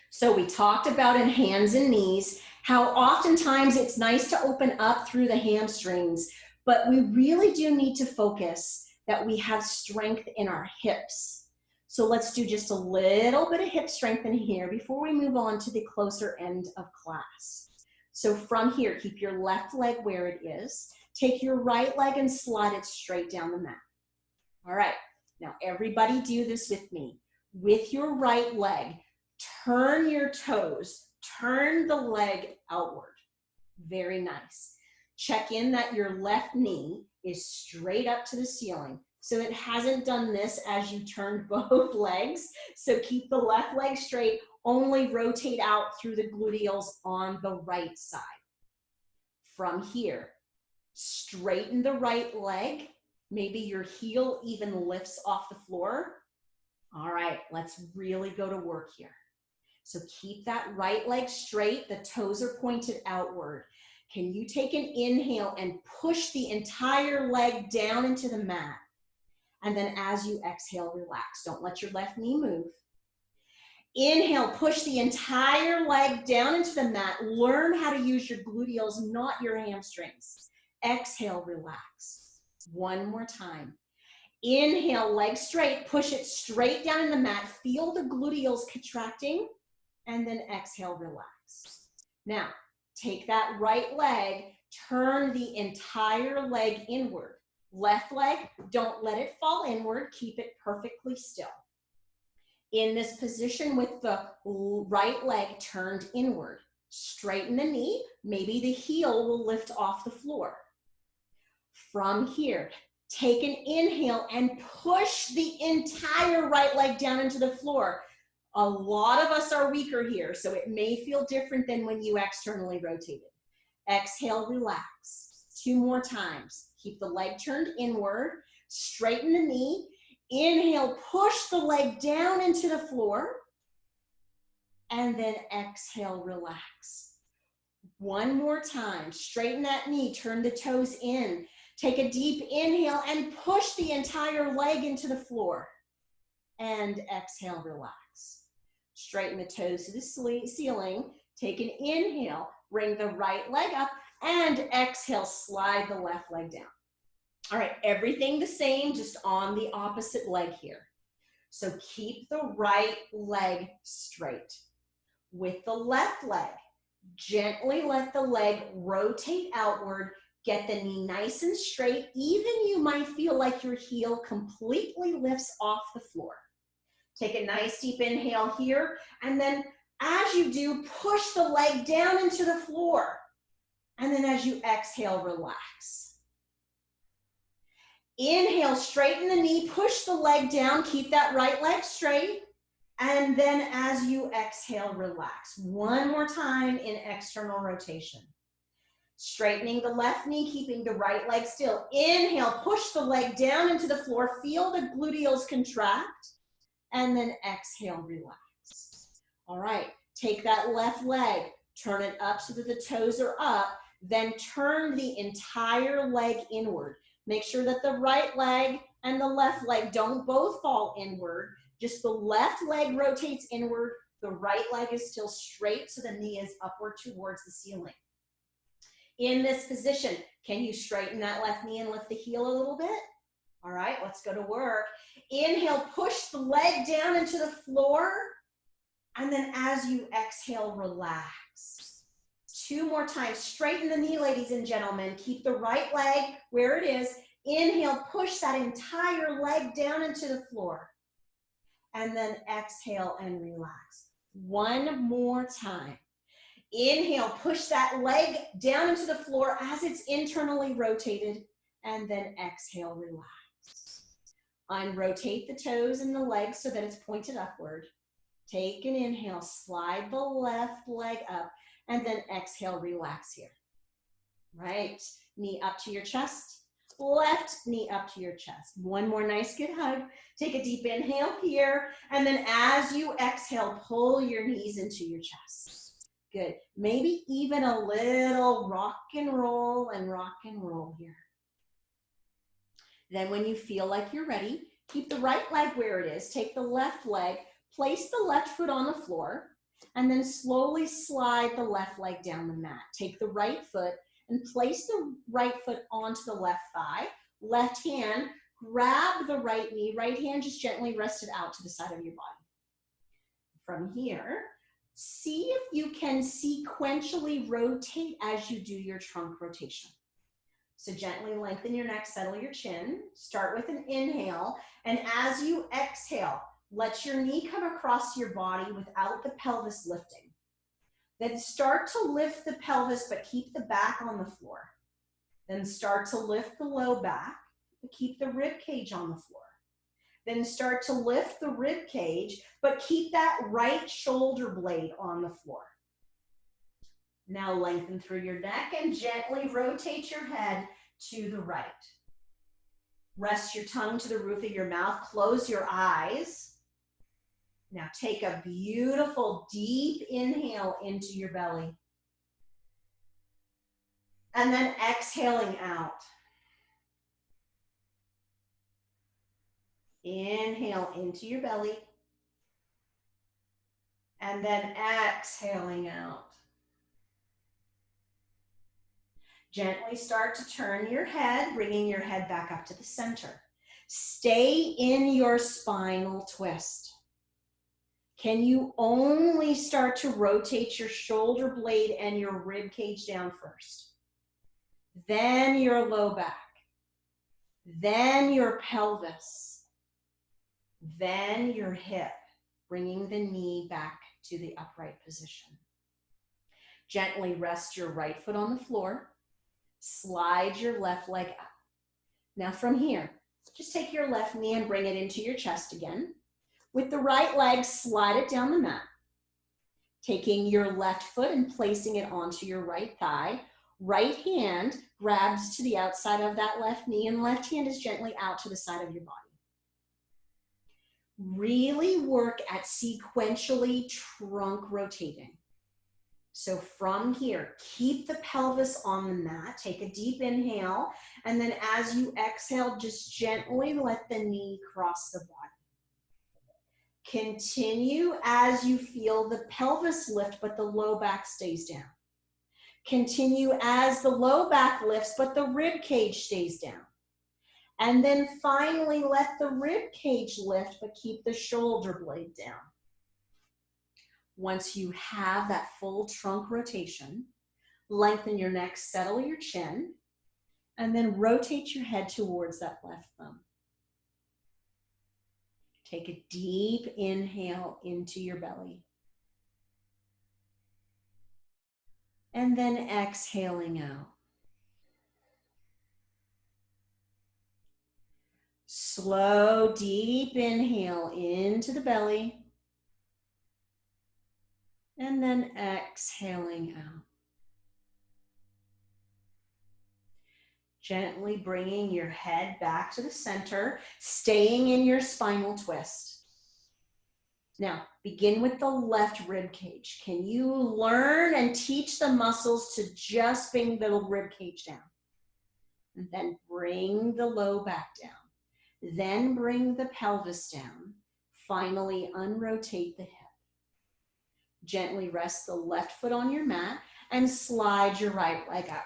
So we talked about in hands and knees, how oftentimes it's nice to open up through the hamstrings, but we really do need to focus that we have strength in our hips. So let's do just a little bit of hip strengthening here before we move on to the closer end of class. So from here, keep your left leg where it is. Take your right leg and slide it straight down the mat. All right, now everybody do this with me. With your right leg, turn your toes, turn the leg outward. Very nice. Check in that your left knee is straight up to the ceiling. So it hasn't done this as you turned both legs. So keep the left leg straight, only rotate out through the gluteals on the right side. From here, straighten the right leg. Maybe your heel even lifts off the floor. All right, let's really go to work here. So keep that right leg straight. The toes are pointed outward. Can you take an inhale and push the entire leg down into the mat? And then as you exhale, relax. Don't let your left knee move. Inhale, push the entire leg down into the mat. Learn how to use your gluteals, not your hamstrings. Exhale, relax. 1 more time. Inhale, leg straight, push it straight down in the mat. Feel the gluteals contracting, and then exhale, relax. Now, take that right leg, turn the entire leg inward. Left leg, don't let it fall inward. Keep it perfectly still. In this position with the right leg turned inward, straighten the knee. Maybe the heel will lift off the floor. From here, take an inhale and push the entire right leg down into the floor. A lot of us are weaker here, so it may feel different than when you externally rotated. Exhale, relax. 2 more times. Keep the leg turned inward. Straighten the knee. Inhale, push the leg down into the floor. And then exhale, relax. 1 more time. Straighten that knee. Turn the toes in. Take a deep inhale and push the entire leg into the floor. And exhale, relax. Straighten the toes to the ceiling. Take an inhale. Bring the right leg up. And exhale, slide the left leg down. All right, everything the same, just on the opposite leg here. So keep the right leg straight. With the left leg, gently let the leg rotate outward. Get the knee nice and straight. Even you might feel like your heel completely lifts off the floor. Take a nice deep inhale here. And then as you do, push the leg down into the floor. And then as you exhale, relax. Inhale, straighten the knee, push the leg down, keep that right leg straight. And then as you exhale, relax. One more time in external rotation. Straightening the left knee, keeping the right leg still. Inhale, push the leg down into the floor, feel the gluteals contract, and then exhale, relax. All right, take that left leg, turn it up so that the toes are up, then turn the entire leg inward. Make sure that the right leg and the left leg don't both fall inward. Just the left leg rotates inward, the right leg is still straight so the knee is upward towards the ceiling. In this position, can you straighten that left knee and lift the heel a little bit? All right, let's go to work. Inhale, push the leg down into the floor, and then as you exhale, relax. 2 more times. Straighten the knee, ladies and gentlemen. Keep the right leg where it is. Inhale, push that entire leg down into the floor. And then exhale and relax. 1 more time. Inhale, push that leg down into the floor as it's internally rotated. And then exhale, relax. Unrotate the toes and the legs so that it's pointed upward. Take an inhale, slide the left leg up, and then exhale, relax here. Right, knee up to your chest, left knee up to your chest. 1 more nice good hug. Take a deep inhale here, and then as you exhale, pull your knees into your chest. Good, maybe even a little rock and roll here. Then when you feel like you're ready, keep the right leg where it is, take the left leg, place the left foot on the floor, and then slowly slide the left leg down the mat. Take the right foot and place the right foot onto the left thigh. Left hand, grab the right knee. Right hand just gently rest it out to the side of your body. From here, see if you can sequentially rotate as you do your trunk rotation. So gently lengthen your neck, settle your chin. Start with an inhale, and as you exhale, let your knee come across your body without the pelvis lifting. Then start to lift the pelvis, but keep the back on the floor. Then start to lift the low back, but keep the rib cage on the floor. Then start to lift the rib cage, but keep that right shoulder blade on the floor. Now lengthen through your neck and gently rotate your head to the right. Rest your tongue to the roof of your mouth, close your eyes. Now take a beautiful deep inhale into your belly. And then exhaling out. Inhale into your belly. And then exhaling out. Gently start to turn your head, bringing your head back up to the center. Stay in your spinal twist. Can you only start to rotate your shoulder blade and your rib cage down first? Then your low back. Then your pelvis. Then your hip, bringing the knee back to the upright position. Gently rest your right foot on the floor. Slide your left leg up. Now from here, just take your left knee and bring it into your chest again. With the right leg, slide it down the mat. Taking your left foot and placing it onto your right thigh. Right hand grabs to the outside of that left knee, and left hand is gently out to the side of your body. Really work at sequentially trunk rotating. So from here, keep the pelvis on the mat. Take a deep inhale, and then as you exhale, just gently let the knee cross the body. Continue as you feel the pelvis lift, but the low back stays down. Continue as the low back lifts, but the rib cage stays down. And then finally, let the rib cage lift, but keep the shoulder blade down. Once you have that full trunk rotation, lengthen your neck, settle your chin, and then rotate your head towards that left thumb. Take a deep inhale into your belly. And then exhaling out. Slow, deep inhale into the belly. And then exhaling out. Gently bringing your head back to the center, staying in your spinal twist. Now, begin with the left rib cage. Can you learn and teach the muscles to just bring the rib cage down? And then bring the low back down. Then bring the pelvis down. Finally, unrotate the hip. Gently rest the left foot on your mat and slide your right leg up.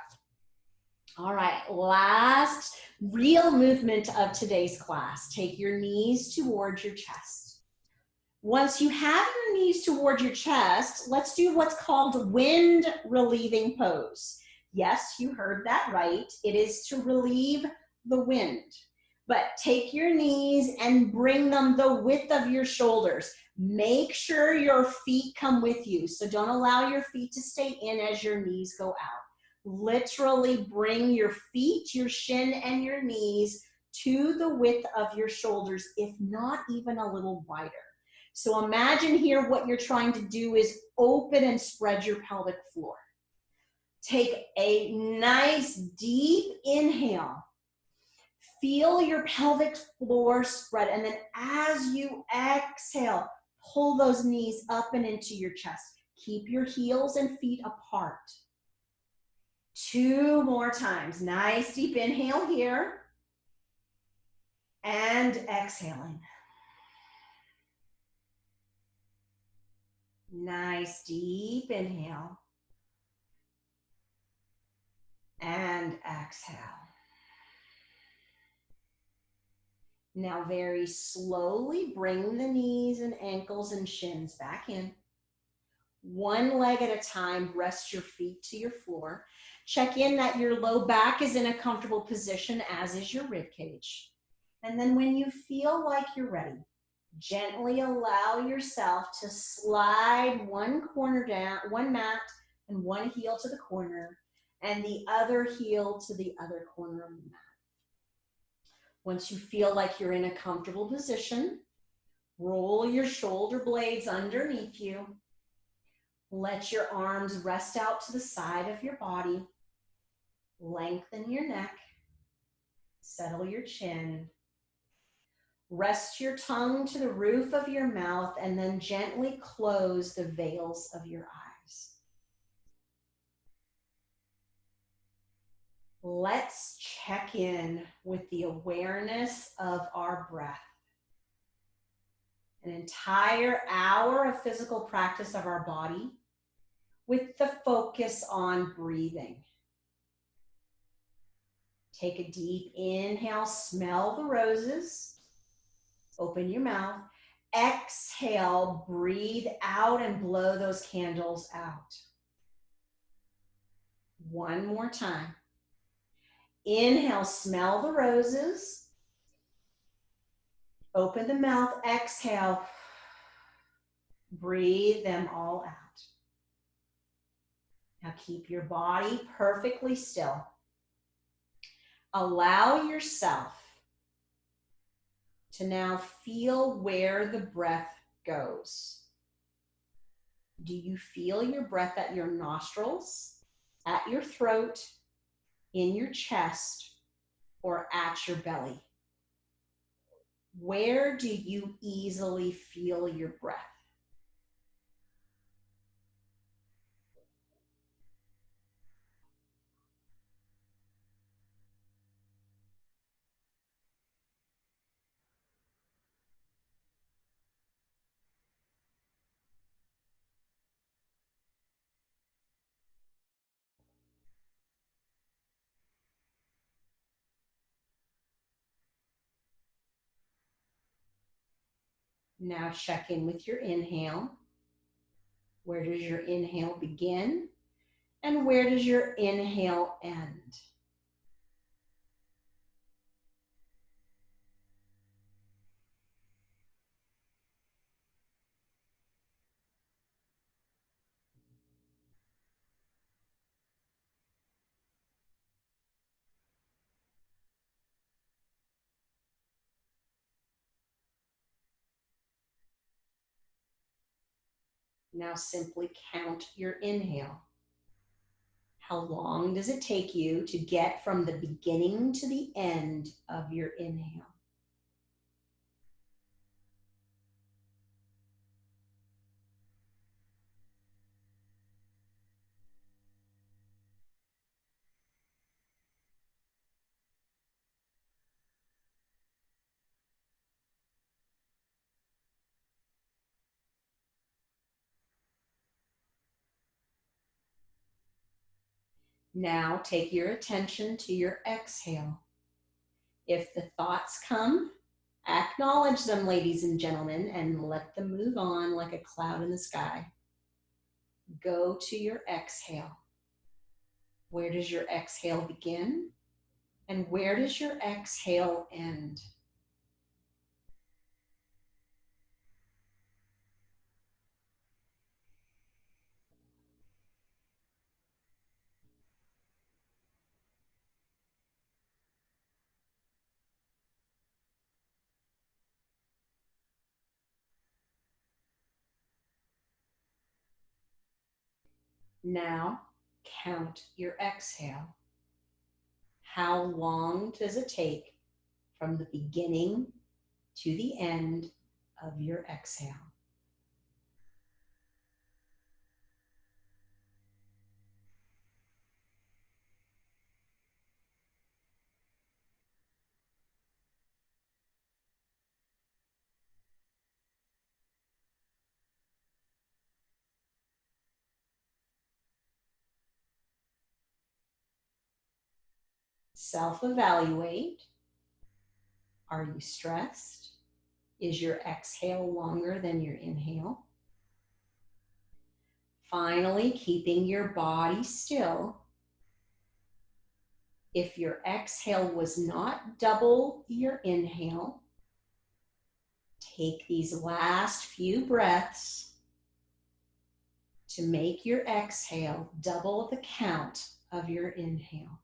All right, last real movement of today's class. Take your knees towards your chest. Once you have your knees toward your chest, let's do what's called wind relieving pose. Yes, you heard that right. It is to relieve the wind. But take your knees and bring them the width of your shoulders. Make sure your feet come with you. So don't allow your feet to stay in as your knees go out. Literally bring your feet, your shin, and your knees to the width of your shoulders, if not even a little wider. So imagine here what you're trying to do is open and spread your pelvic floor. Take a nice deep inhale. Feel your pelvic floor spread, and then as you exhale, pull those knees up and into your chest. Keep your heels and feet apart. 2 more times. Nice deep inhale here. And exhaling. Nice deep inhale. And exhale. Now very slowly bring the knees and ankles and shins back in. One leg at a time, rest your feet to your floor. Check in that your low back is in a comfortable position, as is your rib cage. And then when you feel like you're ready, gently allow yourself to slide one corner down, one mat and one heel to the corner, and the other heel to the other corner of the mat. Once you feel like you're in a comfortable position, roll your shoulder blades underneath you. Let your arms rest out to the side of your body. Lengthen your neck. Settle your chin. Rest your tongue to the roof of your mouth and then gently close the veils of your eyes. Let's check in with the awareness of our breath. An entire hour of physical practice of our body with the focus on breathing. Take a deep inhale, smell the roses. Open your mouth. Exhale, breathe out and blow those candles out. One more time. Inhale, smell the roses. Open the mouth, exhale. Breathe them all out. Now keep your body perfectly still. Allow yourself to now feel where the breath goes. Do you feel your breath at your nostrils, at your throat, in your chest, or at your belly? Where do you easily feel your breath? Now check in with your inhale. Where does your inhale begin? And where does your inhale end? Now simply count your inhale. How long does it take you to get from the beginning to the end of your inhale? Now take your attention to your exhale. If the thoughts come, acknowledge them, ladies and gentlemen, and let them move on like a cloud in the sky. Go to your exhale. Where does your exhale begin? And where does your exhale end? Now count your exhale. How long does it take from the beginning to the end of your exhale? Self-evaluate. Are you stressed? Is your exhale longer than your inhale? Finally, keeping your body still. If your exhale was not double your inhale, take these last few breaths to make your exhale double the count of your inhale.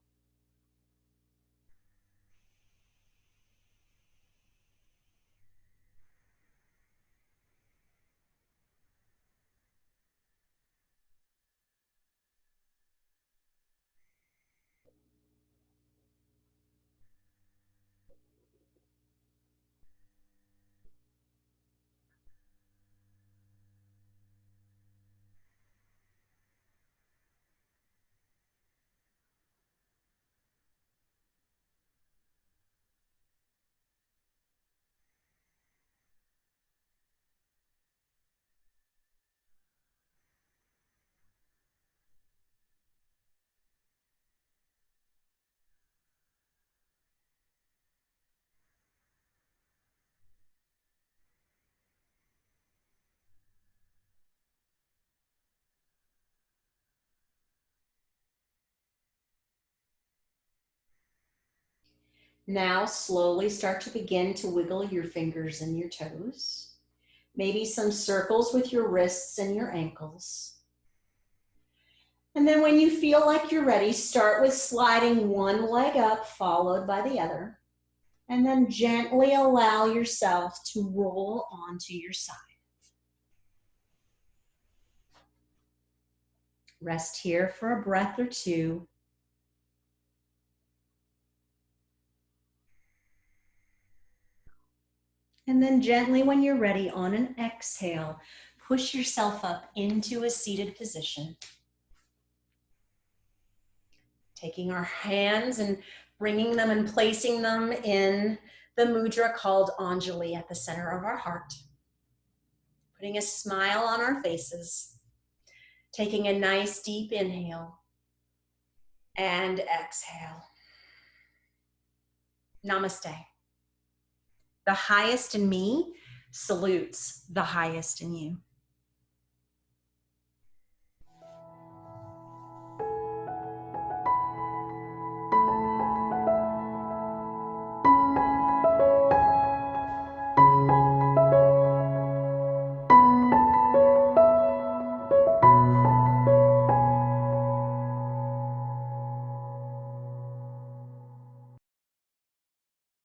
Now slowly start to begin to wiggle your fingers and your toes. Maybe some circles with your wrists and your ankles. And then when you feel like you're ready, start with sliding one leg up, followed by the other. And then gently allow yourself to roll onto your side. Rest here for a breath or two. And then gently, when you're ready, on an exhale, push yourself up into a seated position. Taking our hands and bringing them and placing them in the mudra called Anjali at the center of our heart. Putting a smile on our faces. Taking a nice deep inhale and exhale. Namaste. The highest in me salutes the highest in you.